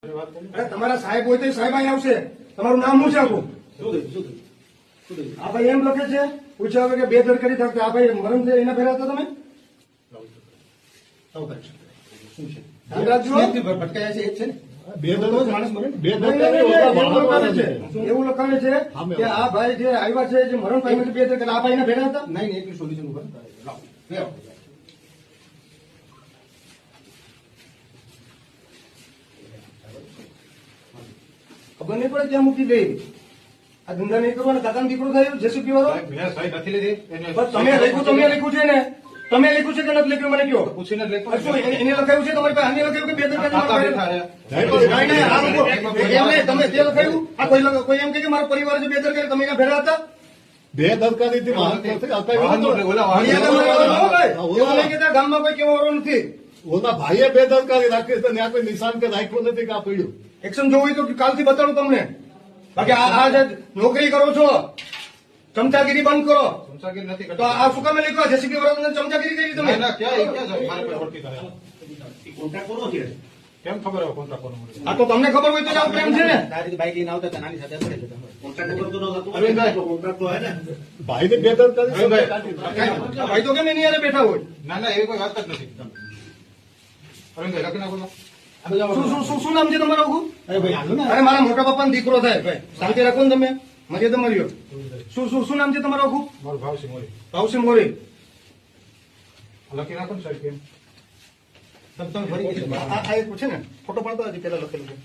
તમારા સાહેબ હોય તો સાહેબ અહીં આવશે. તમારું નામ શું છે આખું? આ ભાઈ એમ લખે છે, પૂછ્યા વગર કે બેદરકારી થતા આ ભાઈ મરણ છે એના ફેરા હતા તમે? ધ્યાન રાખજો. ભટકાયા છે એ જ છે ને. એવું લખાણે છે કે આ ભાઈ જે આવ્યા છે જે મરણ પામ્યું છે બેદરકારી, આ ભાઈ એના ફેરા હતા? નહીં એટલું સોલ્યુશન ઉપર ખબર નહીં પડે ત્યાં મૂકી દે. આ ધંધા નહીં કરવાનો. કાકાનો દીકરો થયો જેસીપી વાળો. નથી લીધી તમે લખ્યું છે ને? તમે લખ્યું છે કે નથી લખ્યું મને કહો. પૂછીને જ લખ્યું. શું એને લખાયું છે તમારી પાસે? આને લખાયું કે બેદરકારી? તમે તે લખાયું? આ કોઈ એમ કે મારો પરિવાર છે બેદરકારી, તમે એના ભેરા હતા? બેદરકારીથી ગામમાં કોઈ કેવો વાળો નથી. ઓના ભાઈએ બેદરકારી રાખી છે, ત્યાં કોઈ નિશાન કે રાખ્યું નથી કે આ પડ્યું. એક્શન જોવું હોય તો કાલથી બતાડું તમને. બાકી આ જે નોકરી કરો છો, ચમચાગીરી બંધ કરો. ચમચાગીરી નથી તો આ શું કામે લખ્યું? જેસીબી વાળા ચમચાગીરી કરી તમે? ક્યાં મારે કોઈ ઓળખી કરે કોન્ટ્રાક્ટ કોનો છે? કેમ ખબર હોય કોન્ટ્રાક્ટ કોનો મળે? આ તો તમને ખબર હોય તો જ આવું પ્રેમ છે ને. બાઈક લઈને આવતા હતા નાની સાથે પડે છે. ભાઈને બેદરકારી આ ભાઈ તો કેમ એની હારે બેઠા હોય? ના એવી કોઈ વાત જ નથી. અરવિંદભાઈ લખી નાખો તો. શું નામ છે તમારું? અરે મારા મોટા પપ્પાનો દીકરો થાય ભાઈ, શાંતિ રાખો ને તમે, મર્યાદા મળ્યો. શું નામ છે તમારું આખું? મારું ભાવસિંહ મોરી. ભાવસિંહ મોરી. લખી નાખો ને સાહેબ કેમ તમે ફરી આ એક છે ને ફોટો પાડતો હજી પેલા લખેલું છે.